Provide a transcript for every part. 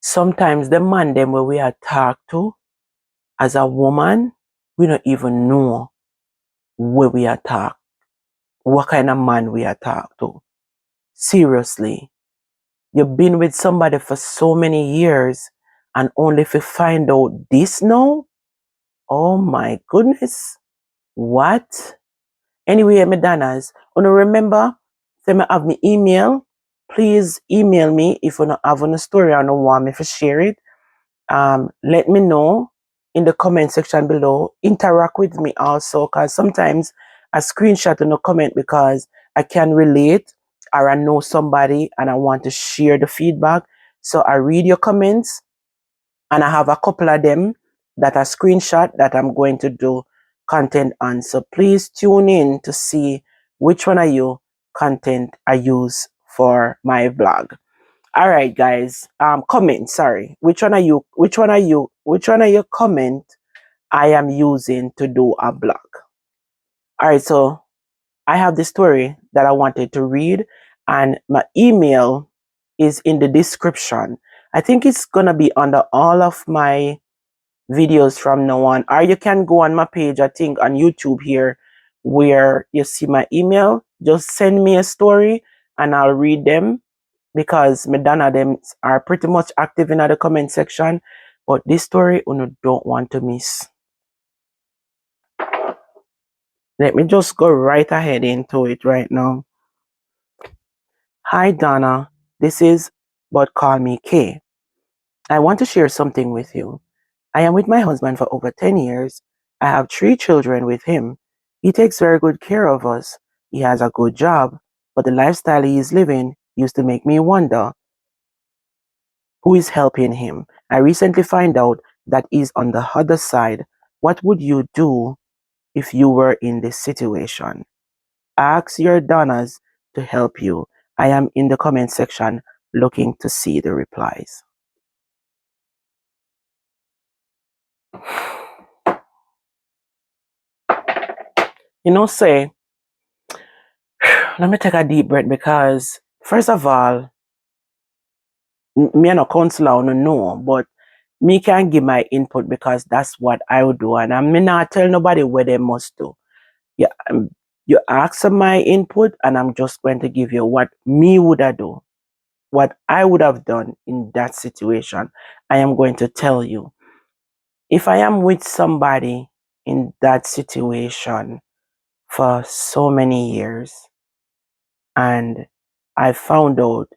Sometimes the man them where we are talk to as a woman, we don't even know where we are talk, what kind of man we are talk to. Seriously. You've been with somebody for so many years and only to find out this now? Oh my goodness. What? Anyway, Madonnas, wanna remember, say me have me email. Please email me if you don't have a story or don't want me to share it. Let me know in the comment section below. Interact with me also, because sometimes I screenshot in a comment because I can relate or I know somebody and I want to share the feedback. So I read your comments and I have a couple of them that I screenshot that I'm going to do content on. So please tune in to see which one of you content I use for my vlog. All right, guys. Comment. Sorry. Which one are you? Which one are you? Which one are your comment I am using to do a blog? All right. So I have the story that I wanted to read, and my email is in the description. I think it's gonna be under all of my videos from now on, or you can go on my page. I think on YouTube here, where you see my email. Just send me a story, and I'll read them because Madonna them are pretty much active in the comment section. But this story you don't want to miss. Let me just go right ahead into it right now. Hi Donna, this is but call me Kay. I want to share something with you. I am with my husband for over 10 years. I have 3 children with him. He takes very good care of us. He has a good job, but the lifestyle he is living used to make me wonder who is helping him. I recently find out that he's on the other side. What would you do if you were in this situation? Ask your donors to help you. I am in the comment section looking to see the replies. Say, let me take a deep breath because, first of all, me and a counselor, no, but me can give my input because that's what I would do. And I'm not tell nobody what they must do. Yeah, you ask for my input, and I'm just going to give you what me would I do, what I would have done in that situation. I am going to tell you. If I am with somebody in that situation for so many years, and I found out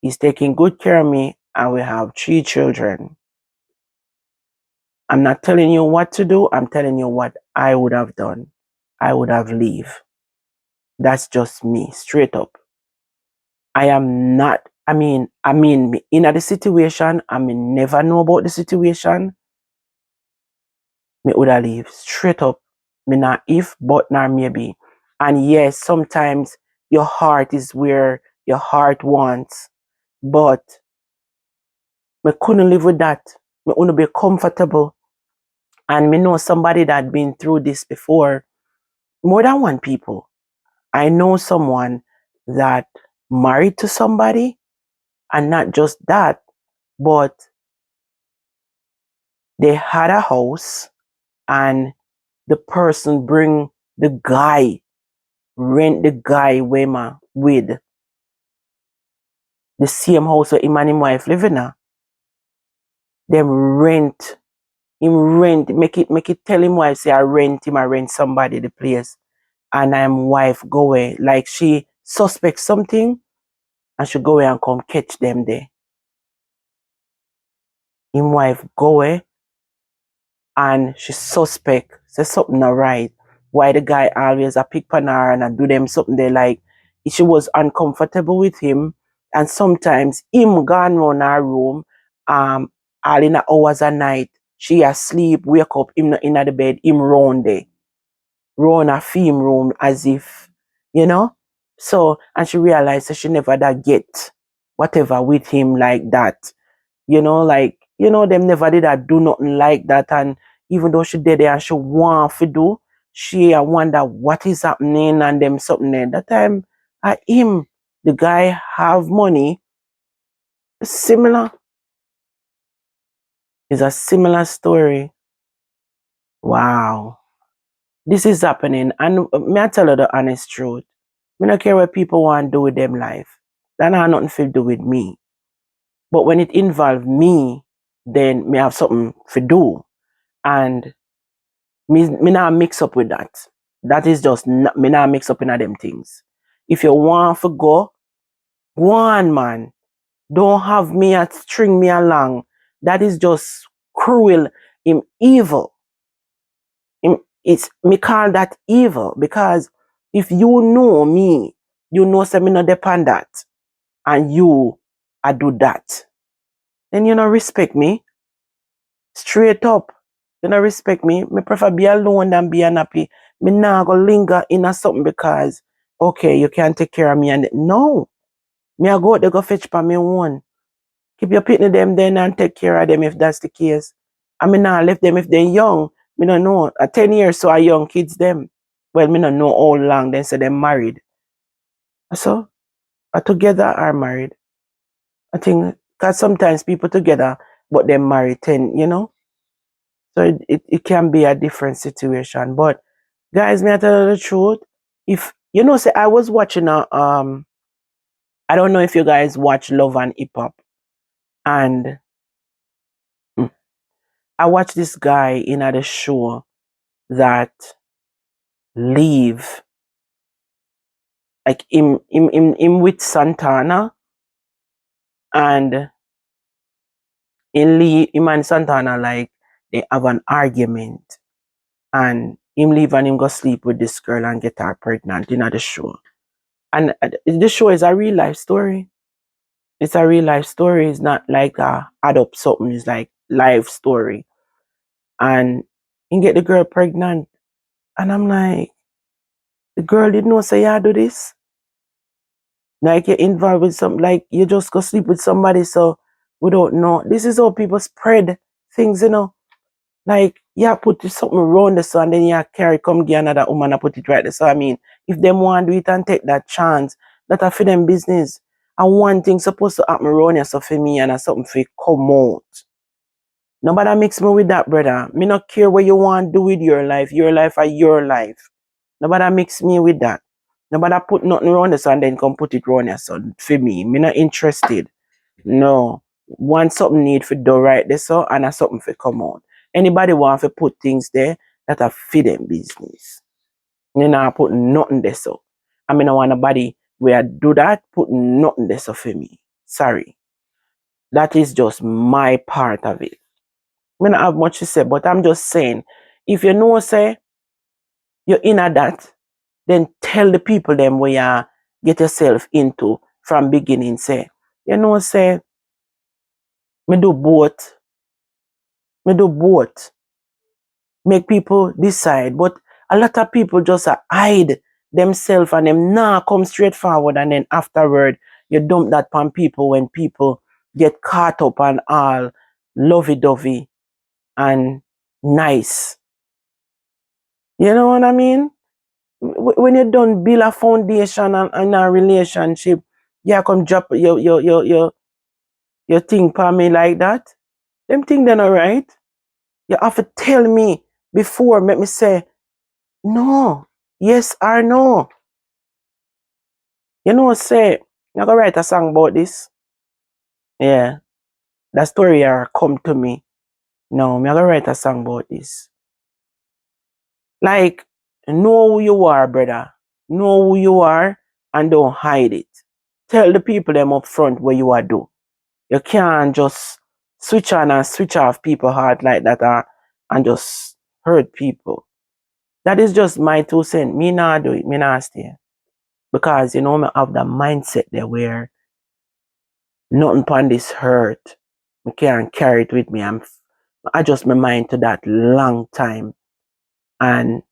he's taking good care of me, and we have 3 children, I'm not telling you what to do. I'm telling you what I would have done. I would have leave. That's just me, straight up. I am not, in the situation, I mean, never know about the situation. Me would have leave, straight up. Me not if, but nor maybe. And yes, sometimes your heart is where your heart wants, but me couldn't live with that. Me want to be comfortable. And me know somebody that been through this before, more than one people. I know someone that married to somebody, and not just that, but they had a house, and the person bring the guy, rent the guy Wema with the same house where him and him wife live in. Them rent, make it tell him wife say I rent somebody the place, and I'm wife go away. Like she suspect something and she go away and come catch them there. Him wife go away and she suspect say something not right. Why the guy always a pick on her and a do them something they like. She was uncomfortable with him, and sometimes him gone round her room all in the hours a night. She asleep, wake up, him not in the bed, him round there. Round a film room as if, you know? So and she realized that she never that get whatever with him like that. Them never did that do nothing like that. And even though she did it and she want to do, she wonder what is happening and them something there. That time him, the guy have money, similar. It's a similar story. Wow. This is happening. And may I tell you the honest truth? I don't care what people want to do with them life. That has nothing to do with me. But when it involves me, then me have something to do. And me not mix up with that. That is just, me not mix up in them things. If you want to go on, man. Don't have me at string me along. That is just cruel. Evil. It's me call that evil because if you know me, you know say me not depend that, and you I do that, then you not respect me straight up. You not respect me. Me prefer be alone than be unhappy. Me nah go linger in a something because okay you can't take care of me and no. Me I go out there go fetch for me own. Keep your pitney them then and take care of them if that's the case. I mean, now left them if they're young. Me don't know. At 10 years, so are young kids them. Well, me don't know how long then say them married. So, are together or married. I think, because sometimes people together, but they married 10, you know? So it can be a different situation. But guys, me I tell you the truth. If, you know, say I was watching I don't know if you guys watch Love and Hip Hop. And I watched this guy in the show that leave like him with Santana and him and Santana like they have an argument and him leave and him go sleep with this girl and get her pregnant in the show. And the show is a real life story. It's a real life story. It's not like a add up something. It's like life story. And he get the girl pregnant. And I'm like, the girl didn't know say yeah do this. Like you're involved with some, like you just go sleep with somebody, so we don't know. This is how people spread things, you know. Like, yeah, put something around the sun, then you carry come get another woman and put it right there. So I mean, if them want to do it and take that chance, that are for them business. And one thing supposed to happen around you, so for me and something for come out. Nobody mix me with that, brother. Me not care what you want to do with your life. Your life are your life. Nobody mix me with that. Nobody put nothing around the sun, then come put it around your son. For me not interested. No. Want something need for do right there so and a something for come on. Anybody want to put things there that are for them business. You know, put nothing there so. I mean I want nobody where do that, put nothing there so for me. Sorry. That is just my part of it. I don't have much to say, but I'm just saying, if you know say you're in a that, then tell the people them where you get yourself into from beginning. Say, you know, say, me do both. Me do both. Make people decide. But a lot of people just hide themselves and them nah come straight forward and then afterward you dump that on people when people get caught up and all lovey-dovey and nice. You know what I mean? When you done build a foundation and a relationship, you come drop your thing for me like that. Them thing they're not right. You have to tell me before, make me say no, yes or no. You know, say you're gonna write a song about this. Yeah, that story come to me. No, I'm gonna write a song about this. Like, know who you are, brother. Know who you are and don't hide it. Tell the people them up front what you are do. You can't just switch on and switch off people heart like that and just hurt people. That is just my 2 cents. Me not do it. Me not stay. Because, you know, I have that mindset there where nothing upon this hurt. I can't carry it with me. I adjust my mind to that long time. And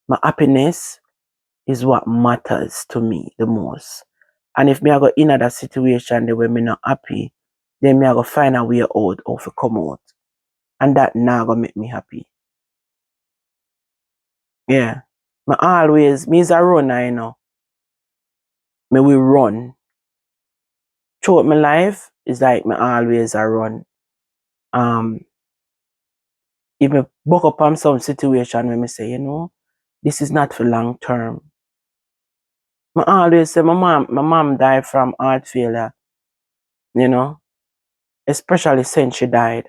my happiness is what matters to me the most. And if me I go in that situation the way me not happy, then me I go find a way out or to come out. And that now gonna make me happy. Yeah. Me is a runner, you know. Me will run. Throughout my life, it's like me always a run. if me buck up on some situation where me say, this is not for long term. I always say my mom died from heart failure, you know, especially since she died.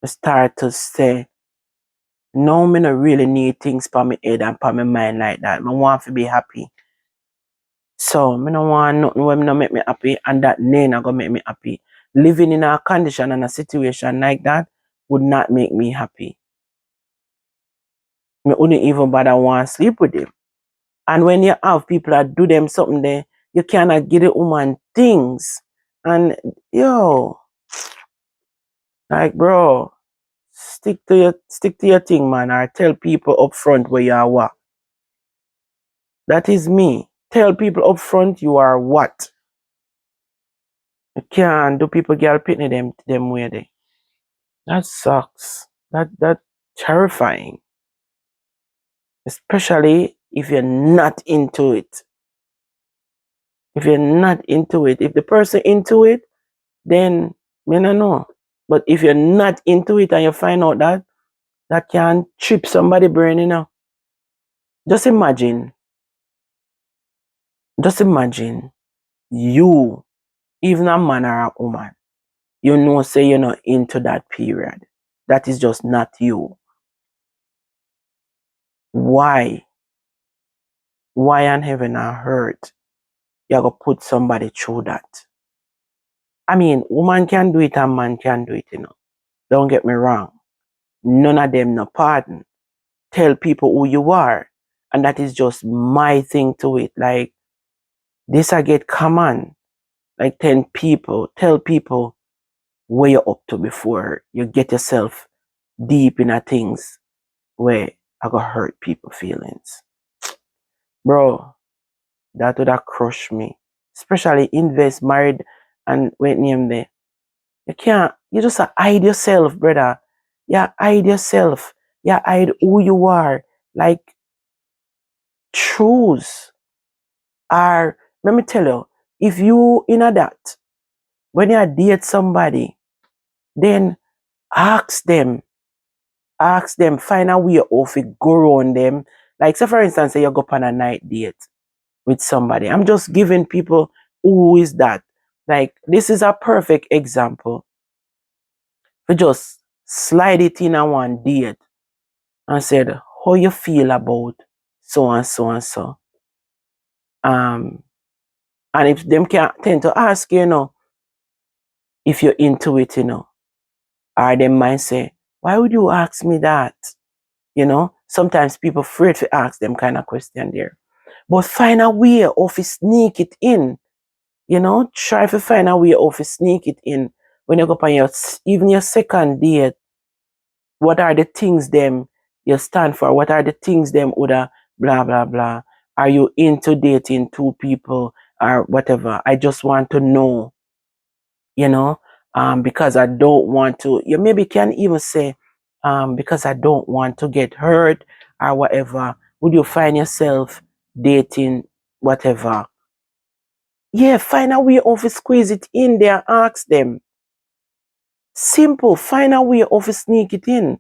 I start to say, no, me no really need things for my head and for my mind like that. I want to be happy. So me no want nothing when me no make me happy, and that name gonna make me happy. Living in a condition and a situation like that would not make me happy. Me wouldn't even bother want to sleep with him. And when you have people that do them something there, you cannot give the woman things. And yo, like bro, stick to your thing, man, or tell people up front where you are what. That is me. Tell people up front you are what. You can't do people girl pitney them way they. That sucks. That terrifying. Especially if you're not into it. If you're not into it, if the person into it, then me no know. But if you're not into it and you find out that can chip somebody brain. Just imagine, just imagine you, even a man or a woman, say you're not into that period. That is just not you. Why? Why on heaven and earth you gonna put somebody through that? I mean, woman can do it and man can do it. Don't get me wrong. None of them no pardon. Tell people who you are. And that is just my thing to it. Like, this I get common. Like 10 people. Tell people where you're up to before you get yourself deep in a things where I gonna hurt people feelings. Bro, that would have crushed me. Especially invest, married, and wait name there. You just hide yourself, brother. Yeah, hide yourself. Yeah, hide who you are. Like, choose. Or, let me tell you, if you in a that, when you date somebody, then ask them, find a way of it, go around them. Like, say for instance, say you go on a night date with somebody. I'm just giving people who is that. Like, this is a perfect example. We just slide it in a one date and said, how you feel about so and so and so. And if them can tend to ask, if you're into it, or they might say, why would you ask me that? Sometimes people afraid to ask them kind of question there. But find a way of to sneak it in. Try to find a way of to sneak it in. When you go on even your second date, what are the things them you stand for? What are the things them would blah blah blah? Are you into dating two people or whatever? I just want to know, because I don't want to. You maybe can even say, because I don't want to get hurt or whatever. Would you find yourself dating whatever? Yeah, find a way of to squeeze it in there. Ask them. Simple. Find a way of to sneak it in.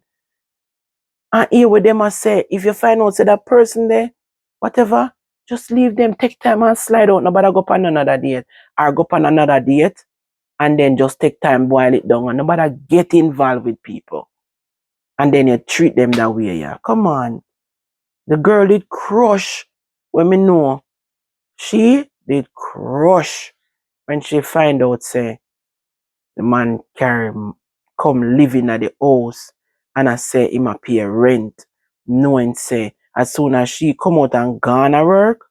And here with them I say, if you find out say that person there, whatever, just leave them, take time and slide out. Nobody go on another date. Or go on another date and then just take time, boil it down. And nobody get involved with people. And then you treat them that way, yeah. Come on. The girl did crush when me know. She did crush when she find out, say, the man come living at the house and I say him a pay rent, knowing say as soon as she come out and gone to work,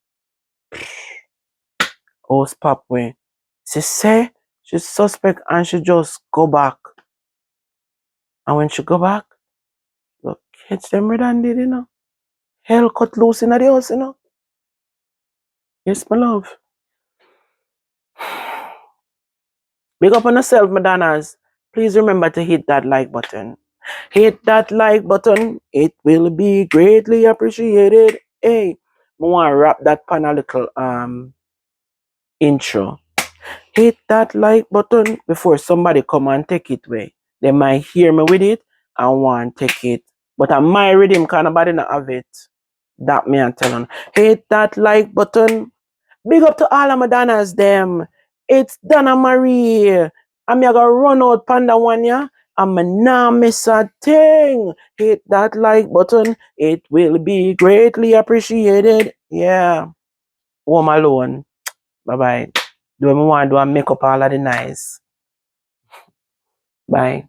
house pop way. She say she suspect and she just go back. And when she go back, look, catch them red handed. Hell cut loose in the house. Yes, my love. Big up on yourself, Madonnas. Please remember to hit that like button. Hit that like button. It will be greatly appreciated. Hey, I want to wrap that pan a little intro. Hit that like button before somebody come and take it away. They might hear me with it and want take it. But I my rhythm kind of body not have it. That me and tell on. Hit that like button. Big up to all of my Donnas them. It's Donna Marie. I'm gonna run out panda one ya. I'm nah miss a thing. Hit that like button. It will be greatly appreciated. Yeah. Home alone. Bye bye. Do what I want to do and make up all of the nice. Bye.